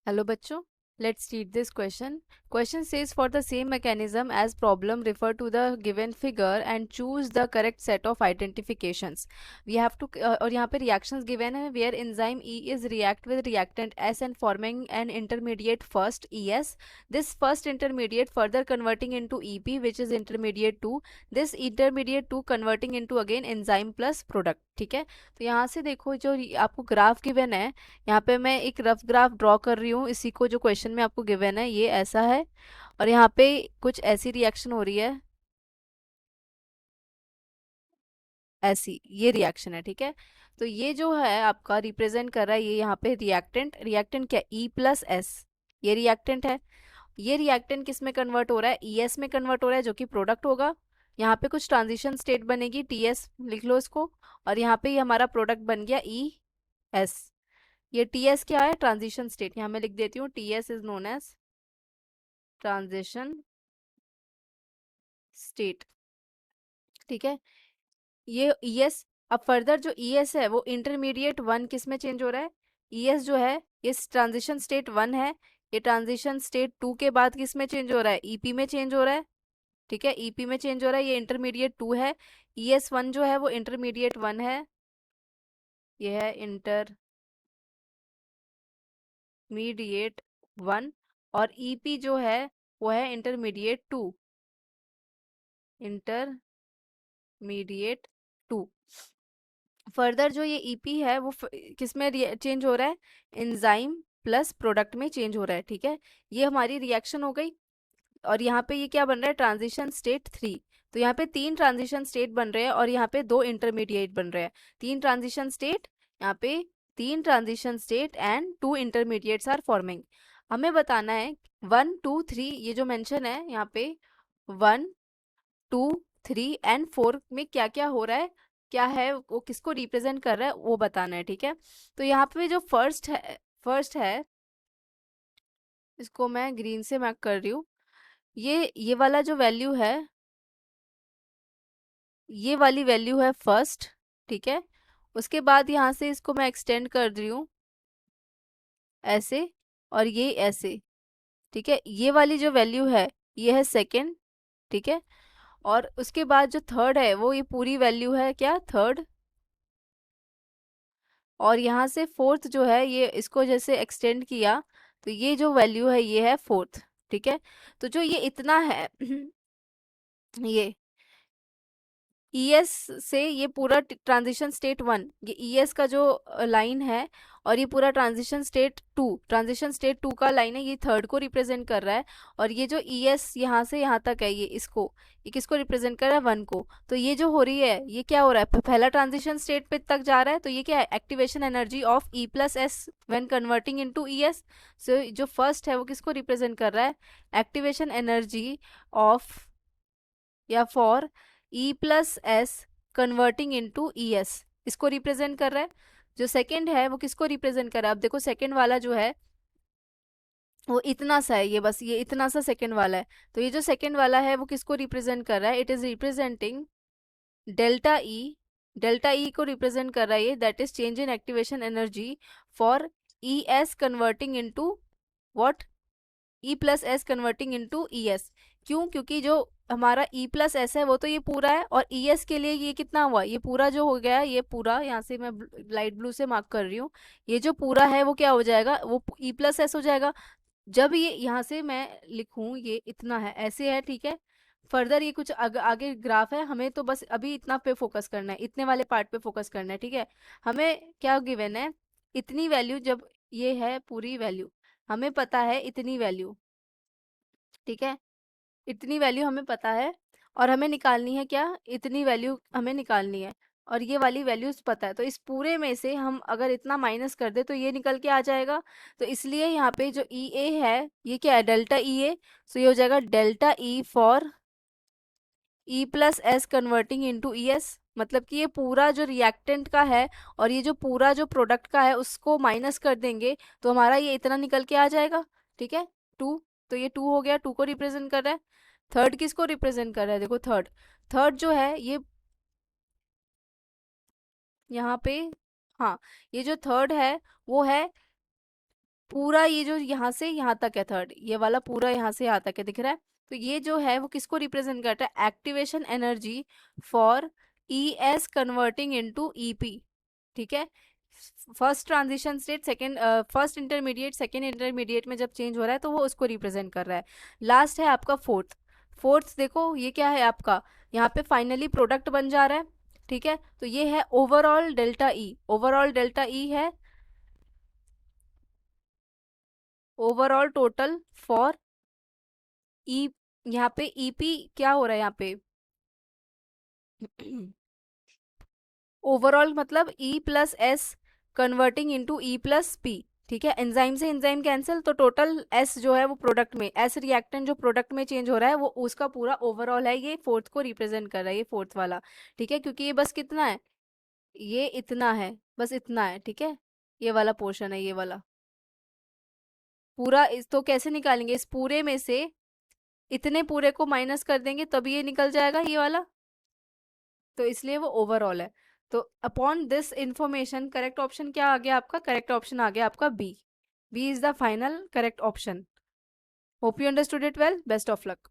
Hello बच्चों, let's read this question. Question says for the same mechanism as problem refer to the given figure and choose the correct set of identifications. We have to और यहाँ पे reactions given है where enzyme E is react with reactant S and forming an intermediate first ES. This first intermediate further converting into EP which is intermediate 2. This intermediate 2 converting into again enzyme plus product. ठीक है, तो यहाँ से देखो जो आपको graph given है, यहाँ पे मैं एक रफ ग्राफ ड्रॉ कर रही हूँ इसी को जो क्वेश्चन में आपको गिवन है ये ऐसा है। और यहाँ पे कुछ ऐसी रिएक्शन हो रही है, ऐसी ये रिएक्शन है। ठीक है, तो ये जो है आपका रिप्रेजेंट कर रहा है ये यहाँ पे रिएक्टेंट। रिएक्टेंट क्या, ई प्लस एस, ये रिएक्टेंट है। ये रिएक्टेंट किस में कन्वर्ट हो रहा है, ई एस में कन्वर्ट हो रहा है जो कि प्रोडक्ट होगा। यहाँ पे कुछ ट्रांजिशन स्टेट बनेगी, टी एस लिख लो इसको। और यहाँ पे ये हमारा प्रोडक्ट बन गया ई एस। ये टी एस क्या है, ट्रांजिशन स्टेट, यहाँ मैं लिख देती हूँ T S is known as transition state. ठीक है, ये ईएस। अब फर्दर जो ईएस है वो इंटरमीडिएट वन किस में चेंज हो रहा है, ईएस जो है इस ट्रांजिशन स्टेट वन है, ये ट्रांजिशन स्टेट टू के बाद किस में चेंज हो रहा है, ईपी में चेंज हो रहा है। ठीक है, ईपी में चेंज हो रहा है, ये इंटरमीडिएट टू है। ईएस वन जो है वो इंटरमीडिएट वन है, ये है इंटरमीडिएट वन। और ईपी जो है वो है intermediate two, intermediate two. Further जो ये ईपी है वो किस में चेंज हो रहा है, एंजाइम प्लस प्रोडक्ट में चेंज हो रहा है। ठीक है, ये हमारी रिएक्शन हो गई। और यहाँ पे ये क्या बन रहा है, ट्रांजिशन स्टेट थ्री। तो यहाँ पे तीन ट्रांजिशन स्टेट बन रहे हैं और यहाँ पे दो इंटरमीडिएट बन रहे हैं। तीन ट्रांजिशन स्टेट, यहाँ पे तीन transition state and two intermediates are forming. हमें बताना है वन टू थ्री, ये जो मेंशन है यहाँ पे one two three and four में क्या क्या हो रहा है, क्या है वो किसको रिप्रेजेंट कर रहा है वो बताना है। ठीक है, तो यहाँ पे जो फर्स्ट है इसको मैं ग्रीन से मार्क कर रही हूँ। ये वाला जो वैल्यू है, ये वाली वैल्यू है फर्स्ट। ठीक है, उसके बाद यहाँ से इसको मैं एक्सटेंड कर रही हूँ ऐसे, और ये ऐसे। ठीक है, ये वाली जो वैल्यू है ये है सेकेंड। ठीक है, और उसके बाद जो थर्ड है वो ये पूरी वैल्यू है क्या, थर्ड। और यहाँ से फोर्थ जो है ये इसको जैसे एक्सटेंड किया तो ये जो वैल्यू है ये है फोर्थ। ठीक है, तो जो ये इतना है ये ईएस से ये पूरा ट्रांजिशन स्टेट वन, ये ईएस का जो लाइन है, और ये पूरा transition state two, transition state two का लाइन है, ये थर्ड को रिप्रेजेंट कर रहा है। और ये जो ईएस यहाँ से यहाँ तक है ये इसको, ये किसको रिप्रेजेंट कर रहा है, वन को। तो ये जो हो रही है ये क्या हो रहा है, पहला ट्रांजिशन स्टेट पे तक जा रहा है, तो ये क्या है, activation energy of E plus S when converting into ES. So जो फर्स्ट है वो किसको रिप्रेजेंट कर रहा है, एक्टिवेशन एनर्जी ऑफ या for E plus S converting into E S, इसको रिप्रेजेंट कर रहा है। जो सेकंड है वो किसको रिप्रेजेंट कर रहा है, अब देखो सेकंड वाला जो है वो इतना सा है, ये बस ये इतना सा सेकंड वाला है। तो ये जो सेकंड वाला है वो किसको रिप्रेजेंट कर रहा है, it is representing delta E. Delta E को रिप्रेजेंट कर रहा है ये, that is change in activation energy for E S converting into what, E plus S converting into E S. क्यों, क्योंकि जो हमारा ई प्लस एस है वो तो ये पूरा है, और ई एस के लिए ये कितना हुआ, ये पूरा जो हो गया ये पूरा, यहाँ से मैं लाइट ब्लू से मार्क कर रही हूँ, ये जो पूरा है वो क्या हो जाएगा, वो ई प्लस एस हो जाएगा। जब ये यहाँ से मैं लिखूँ ये इतना है ऐसे है। ठीक है, फर्दर ये कुछ आगे ग्राफ है, हमें तो बस अभी इतना पे फोकस करना है, इतने वाले पार्ट पे फोकस करना है। ठीक है, हमें क्या गिवन है, इतनी वैल्यू, जब ये है पूरी वैल्यू, हमें पता है इतनी वैल्यू। ठीक है, इतनी वैल्यू हमें पता है, और हमें निकालनी है क्या, इतनी वैल्यू हमें निकालनी है, और ये वाली वैल्यूज पता है। तो इस पूरे में से हम अगर इतना माइनस कर दे तो ये निकल के आ जाएगा। तो इसलिए यहाँ पे जो ई ए है ये क्या है, डेल्टा ई ए। सो ये हो जाएगा delta E for E plus S converting into E S. मतलब कि ये पूरा जो रिएक्टेंट का है और ये जो पूरा जो प्रोडक्ट का है उसको माइनस कर देंगे तो हमारा ये इतना निकल के आ जाएगा। ठीक है, टू। तो ये टू हो गया, टू को रिप्रेजेंट कर रहा है। थर्ड किसको रिप्रेजेंट कर रहा है, देखो थर्ड, थर्ड जो है ये यहाँ पे, हाँ, ये जो थर्ड है वो है पूरा ये जो यहाँ से यहाँ तक है थर्ड, ये वाला पूरा यहाँ से यहाँ तक है, दिख रहा है। तो ये जो है वो किसको रिप्रेजेंट करता है, activation energy for E S converting into EP. ठीक है, first transition state, second, first intermediate second intermediate में जब चेंज हो रहा है तो वो उसको रिप्रेजेंट कर रहा है। लास्ट है आपका फोर्थ। फोर्थ देखो ये क्या है आपका, यहाँ पे फाइनली प्रोडक्ट बन जा रहा है। ठीक है, तो ये है overall delta E, overall delta E है ओवरऑल टोटल फॉर ई, यहाँ पे ईपी क्या हो रहा है यहाँ पे ओवरऑल मतलब ई plus S converting into E plus P. ठीक है, एंजाइम से एंजाइम कैंसिल, तो टोटल एस जो है वो प्रोडक्ट में, एस रिएक्टेंट जो प्रोडक्ट में चेंज हो रहा है वो उसका पूरा ओवरऑल है, ये फोर्थ को रिप्रेजेंट कर रहा है, ये फोर्थ वाला। ठीक है, क्योंकि ये बस कितना है, ये इतना है, बस इतना है। ठीक है, ये वाला पोर्शन है, ये वाला पूरा। इस तो कैसे निकालेंगे, इस पूरे में से इतने पूरे को माइनस कर देंगे तभी ये निकल जाएगा ये वाला, तो इसलिए वो ओवरऑल है। तो upon this information correct option क्या आ गया आपका, करेक्ट ऑप्शन आ गया आपका B. B is the final correct option. Hope you understood it well, best of luck.